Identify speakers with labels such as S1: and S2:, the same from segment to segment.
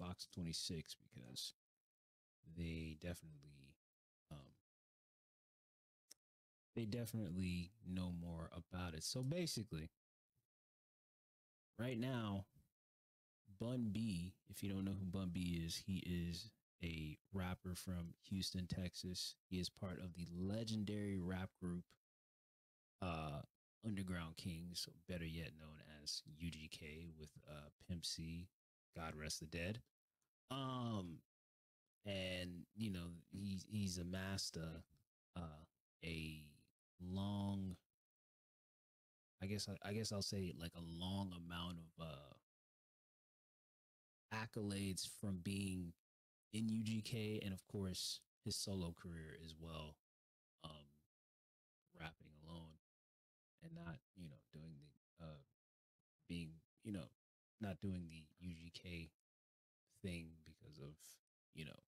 S1: Fox 26 because they definitely know more about it. So basically, right now, Bun B, if you don't know who Bun B is, he is a rapper from Houston, Texas. He is part of the legendary rap group Underground Kings, better yet known as UGK with Pimp C, God rest the dead. And you know he's amassed a long, I guess I'll say like a long amount of accolades from being in UGK and of course his solo career as well, um, rapping alone and not doing the being not doing the UGK thing because of you know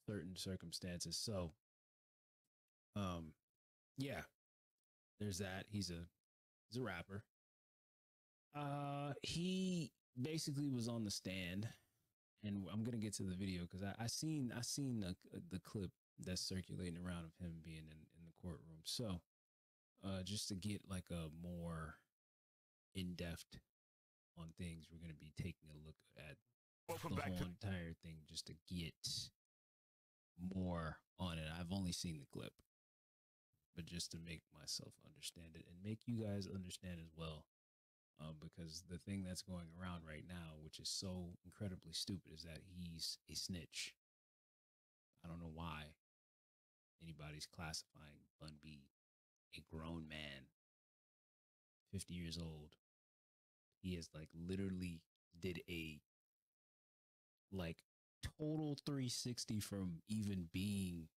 S1: certain circumstances. So yeah, there's that. He's a rapper. He basically was on the stand, and I'm gonna get to the video because I seen the clip that's circulating around of him being in the courtroom. So just to get like a more in depth on things, we're gonna be taking a look at the whole entire thing just to get more on it. I've only seen the clip, but just to make myself understand it and make you guys understand as well. Because the thing that's going around right now, which is so incredibly stupid, is that he's a snitch. I don't know why anybody's classifying Bun B, a grown man, 50 years old. He is like literally did a like total 360 from even being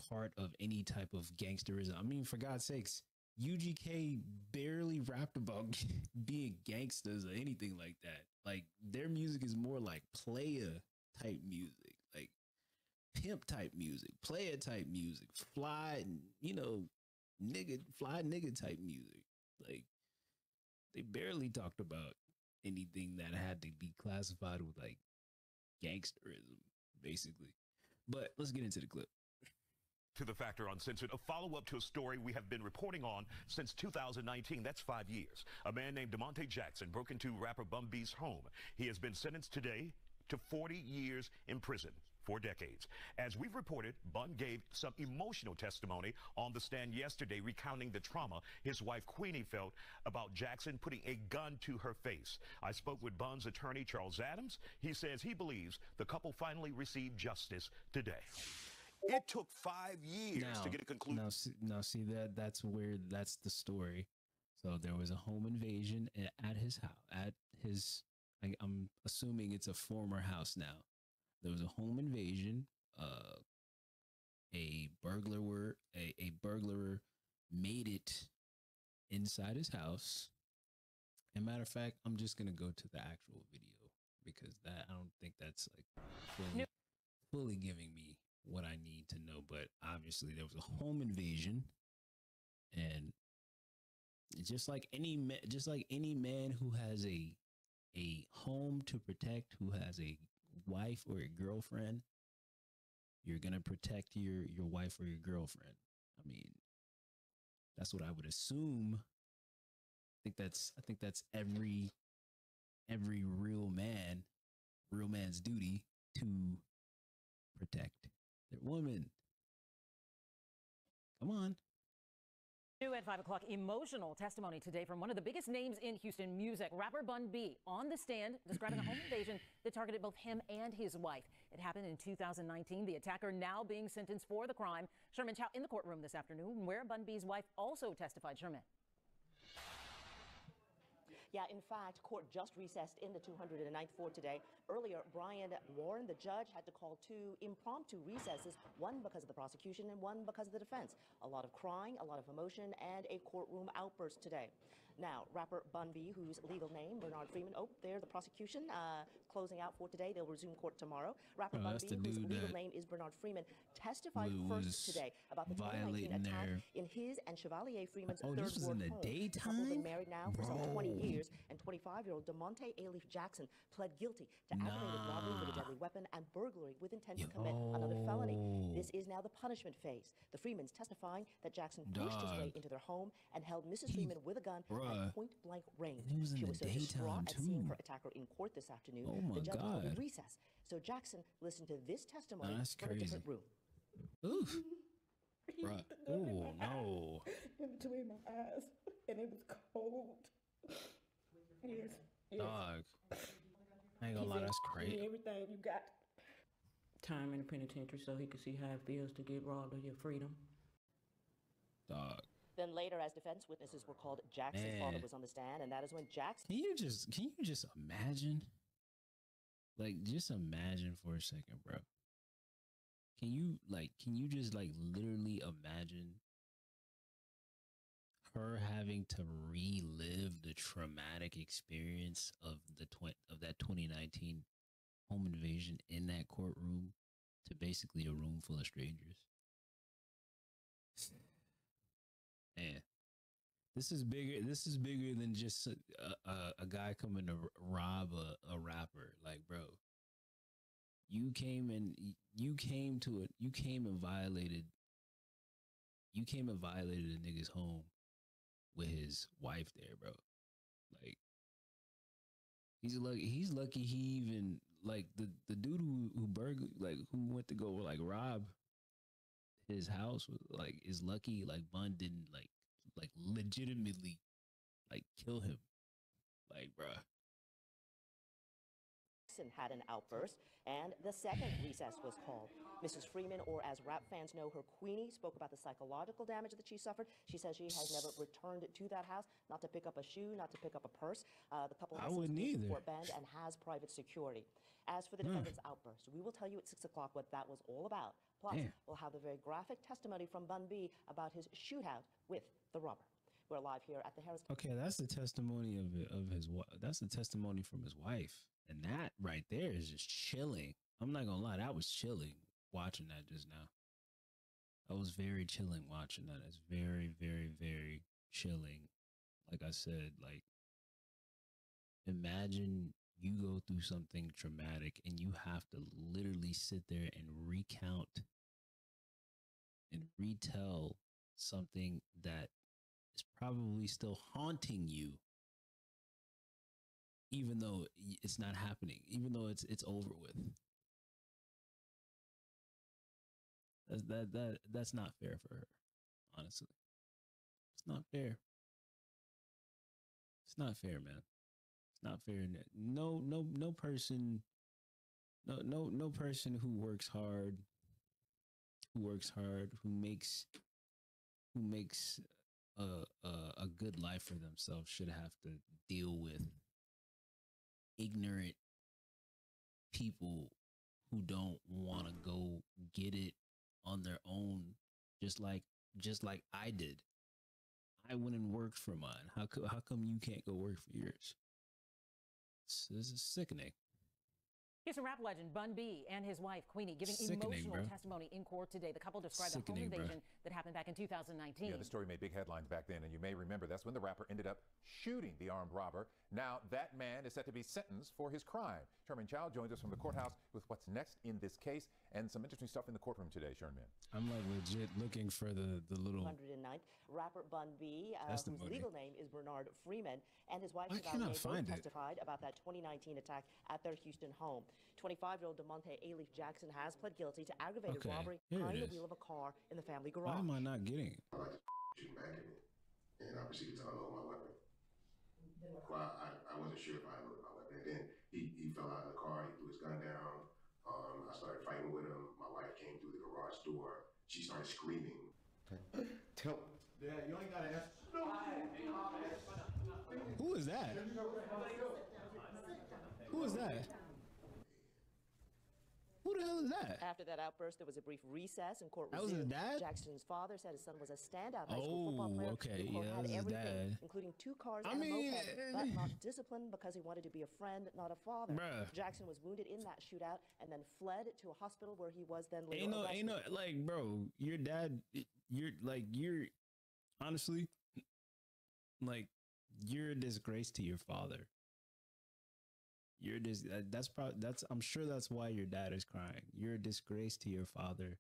S1: part of any type of gangsterism. I mean, for God's sakes, UGK barely rapped about being gangsters or anything like that. Like their music is more like player type music, like pimp type music, player type music, fly, fly nigga type music. Like they barely talked about anything that had to be classified with like gangsterism, basically. But let's get into the clip.
S2: To The Factor Uncensored, a follow-up to a story we have been reporting on since 2019. That's 5 years. A man named DeMonte Jackson broke into rapper Bun B's home. He has been sentenced today to 40 years in prison, 4 decades. As we've reported, Bun gave some emotional testimony on the stand yesterday, recounting the trauma his wife Queenie felt about Jackson putting a gun to her face. I spoke with Bun's attorney, Charles Adams. He says he believes the couple finally received justice today. It took 5 years to get a conclusion.
S1: Now, see that's the story. So there was a home invasion at his house, I'm assuming it's a former house now. There was a home invasion. A burglar made it inside his house. And matter of fact, I'm just gonna go to the actual video because that I don't think that's like fully giving me what I need to know. But obviously there was a home invasion, and just like any man who has a home to protect, who has a wife or a girlfriend, you're gonna protect your wife or your girlfriend. I mean, that's what I would assume. I think that's every real man's duty to protect their woman. Come on.
S3: New at 5 o'clock, emotional testimony today from one of the biggest names in Houston music, rapper Bun B, on the stand describing a home invasion that targeted both him and his wife. It happened in 2019. The attacker now being sentenced for the crime. Sherman Chow in the courtroom this afternoon, where Bun B's wife also testified. Sherman.
S4: Yeah, in fact, court just recessed in the 209th for today. Earlier, Brian Warren, the judge, had to call 2 impromptu recesses, one because of the prosecution and one because of the defense. A lot of crying, a lot of emotion, and a courtroom outburst today. Now, rapper Bun B, whose legal name, Bernard Freeman, oh, there, the prosecution closing out for today. They'll resume court tomorrow. Rapper Bun B, whose legal name is Bernard Freeman, testified first today about the 2019 attack in his and Chevalier Freeman's third ward home. The couple have been married now for some 20 years, and 25-year-old DeMonte Alief Jackson pled guilty to aggravated robbery with a deadly weapon and burglary with intent to commit another felony. This is now the punishment phase. The Freemans testifying that Jackson pushed his way into their home and held Mrs. Freeman with a gun at point-blank range. She was so distraught at seeing her attacker in court this afternoon. The judge called a recess. So Jackson listened to this testimony from a different room.
S1: Oof. Bruh. Oh, no.
S5: In between my eyes, and it was cold. Yes.
S1: Dog. I ain't gonna lie, that's crazy.
S5: Everything you got. Time in the penitentiary so he could see how it feels to get robbed of your freedom.
S1: Dog.
S4: Then later, as defense witnesses were called, Jackson's father was on the stand, and that is when Jackson...
S1: Can you just imagine? Like, just imagine for a second, bro. Can you just literally imagine her having to relive the traumatic experience of that 2019 home invasion in that courtroom to basically a room full of strangers? Man, this is bigger. This is bigger than just a guy coming to rob a rapper. Like, bro, you came and violated a nigga's home with his wife there, bro. Like, he's lucky he even, like, the dude who went to go like rob his house was like, is lucky like Bun didn't like legitimately like kill him. Like, bruh.
S4: Had an outburst, and the second recess was called. Mrs. Freeman, or as rap fans know her, Queenie, spoke about the psychological damage that she suffered. She says she has never returned to that house, not to pick up a shoe, not to pick up a purse. The couple has since moved to Fort Bend and has private security. As for the defendant's outburst, we will tell you at 6 o'clock what that was all about. Plus, we'll have the very graphic testimony from Bun B about his shootout with the robber. We're live here at the Harris.
S1: Okay, that's the testimony of his. That's the testimony from his wife, and that right there is just chilling. I'm not gonna lie, that was chilling watching that just now. I was very chilling watching that. It's very, very, very chilling. Like I said, like, imagine you go through something traumatic and you have to literally sit there and recount and retell something that is probably still haunting you, even though it's not happening, even though it's over with. That's not fair for her, honestly. It's not fair. It's not fair, man. It's not fair. No person who works hard, who makes a good life for themselves should have to deal with ignorant people who don't want to go get it on their own, just like I did. I went and worked for mine. How come you can't go work for yours? This is sickening.
S3: Houston rap legend Bun B and his wife Queenie giving emotional testimony in court today. The couple described a home invasion that happened back in 2019.
S6: Yeah, the story made big headlines back then, and you may remember that's when the rapper ended up shooting the armed robber. Now that man is set to be sentenced for his crime. Sherman Chow joins us from the courthouse with what's next in this case and some interesting stuff in the courtroom today, Sherman.
S1: I'm like legit looking for the little
S4: 109th rapper Bun B, whose legal name is Bernard Freeman, and his wife testified about that 2019 attack at their Houston home. 25-year-old DeMonte Alief Jackson has pled guilty to aggravated robbery behind the wheel of a car in the family garage.
S1: Why am I not getting it?
S7: I like shooting back at me, and I proceeded to unload my weapon. Well, I wasn't sure if I unloaded my weapon. And then he fell out of the car, he threw his gun down. I started fighting with him. My wife came through the garage door. She started screaming.
S8: Yeah, you ain't gotta ask.
S1: Who is that? Who is that? Who the hell was that?
S4: After that outburst, there was a brief recess and court
S1: That was his
S4: resumed.
S1: dad?
S4: Jackson's father said his son was a standout high school football player.
S1: Okay.
S4: The quote
S1: Yeah,
S4: had
S1: that was his
S4: everything,
S1: dad.
S4: including 2 cars
S1: I
S4: and
S1: mean,
S4: a moped, but not disciplined because he wanted to be a friend, not a father.
S1: Bruh.
S4: Jackson was wounded in that shootout and then fled to a hospital where he was then later
S1: Ain't no, like, bro, your dad, you're honestly, like, you're a disgrace to your father. I'm sure that's why your dad is crying. You're a disgrace to your father.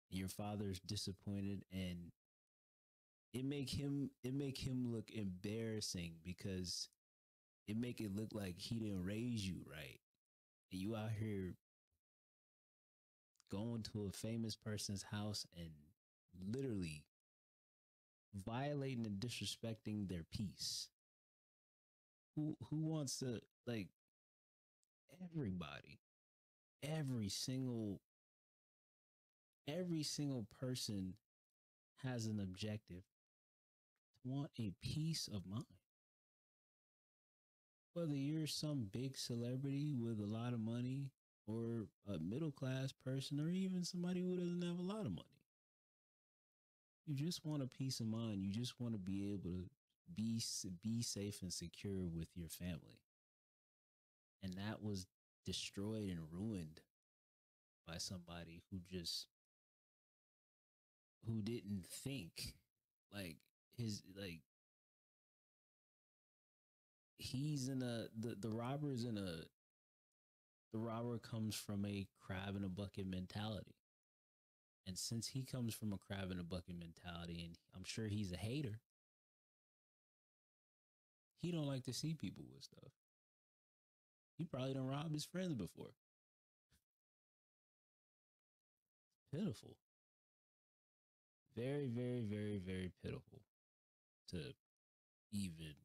S1: Your father's disappointed, and it make him look embarrassing because it make it look like he didn't raise you right. And you out here going to a famous person's house and literally violating and disrespecting their peace. Who wants to, like, everybody, every single person has an objective to want a peace of mind. Whether you're some big celebrity with a lot of money or a middle class person or even somebody who doesn't have a lot of money. You just want a peace of mind. You just want to be able to be safe and secure with your family. And that was destroyed and ruined by somebody who didn't think like he's in the robber comes from a crab in a bucket mentality. And since he comes from a crab in a bucket mentality, and I'm sure he's a hater, he don't like to see people with stuff. He probably done robbed his friends before. Pitiful. Very, very, very, very pitiful to even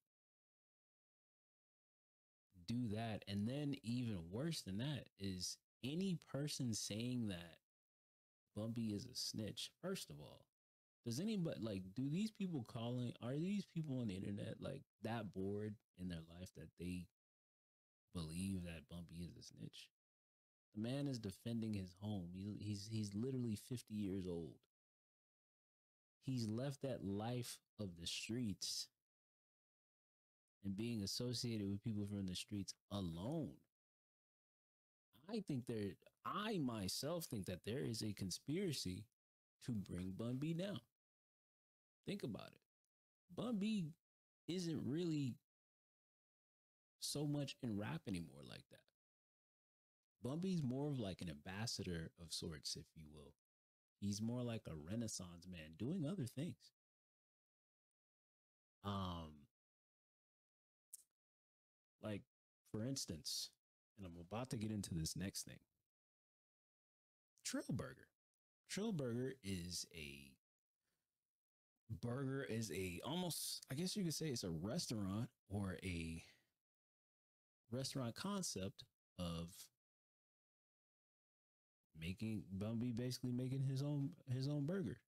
S1: do that. And then even worse than that is any person saying that Bun B is a snitch. First of all, does anybody, like, are these people on the internet like that bored in their life that they believe that Bun B is a snitch? The man is defending his home. He's literally 50 years old. He's left that life of the streets and being associated with people from the streets alone. I myself think that there is a conspiracy to bring Bun B down. Think about it. Bun B isn't really so much in rap anymore like that. Bun B's more of like an ambassador of sorts, if you will. He's more like a Renaissance man doing other things. Like, for instance, and I'm about to get into this next thing. Trill Burger. Trill Burger is almost, I guess you could say it's a restaurant or a restaurant concept of making Bun B basically making his own burger,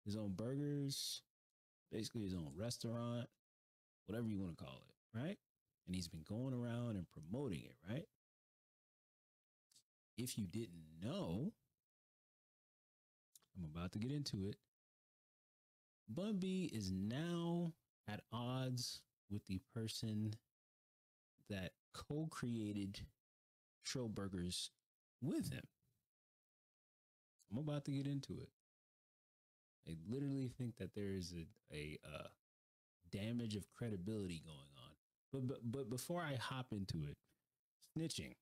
S1: his own burgers, basically his own restaurant, whatever you want to call it, right? And he's been going around and promoting it, right? If you didn't know, I'm about to get into it. Bun B is now at odds with the person that co-created Trill Burgers with him. I'm about to get into it. I literally think that there is a damage of credibility going on. But before I hop into it, snitching.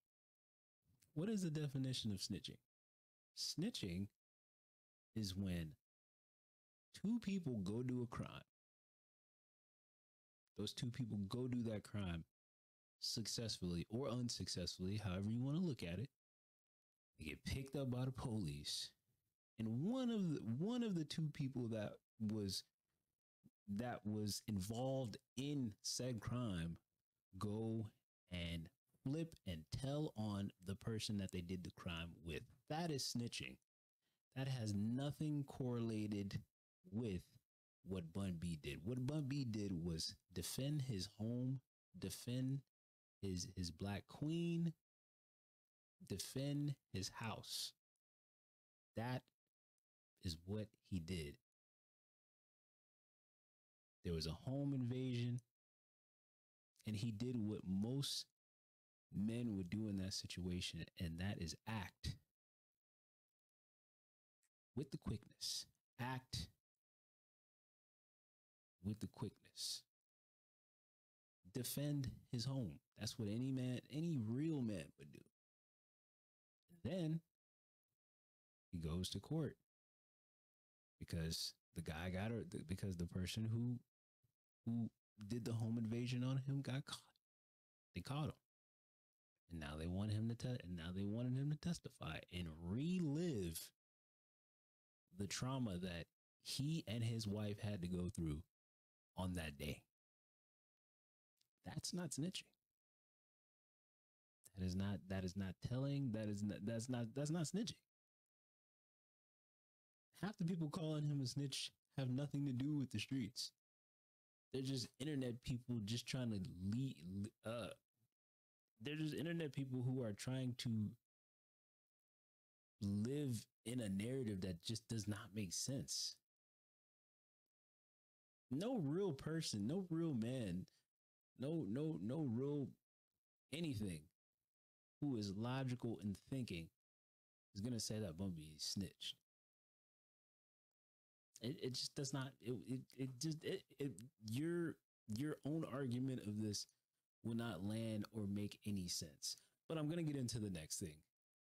S1: What is the definition of snitching? Snitching is when two people go do a crime. Those two people go do that crime successfully or unsuccessfully, however you want to look at it. They get picked up by the police, and one of the two people that was involved in said crime go and flip and tell on the person that they did the crime with. That is snitching. That has nothing correlated with what Bun B did. What Bun B did was defend his home, defend his black queen, defend his house. That is what he did. There was a home invasion, and he did what most men would do in that situation, and that is act with the quickness. Act with the quickness. Defend his home. That's what any man, any real man would do. And then he goes to court because the guy got her, because the person who did the home invasion on him got caught. They caught him. And now they want him to testify and relive the trauma that he and his wife had to go through on that day. That's not snitching. That is not telling. That's not snitching. Half the people calling him a snitch have nothing to do with the streets. They're just internet people just trying to they're just internet people who are trying to live in a narrative that just does not make sense. No real person, no real man, no real anything who is logical in thinking is going to say that Bun B snitched. It just does not, your own argument of this will not land or make any sense. But I'm going to get into the next thing.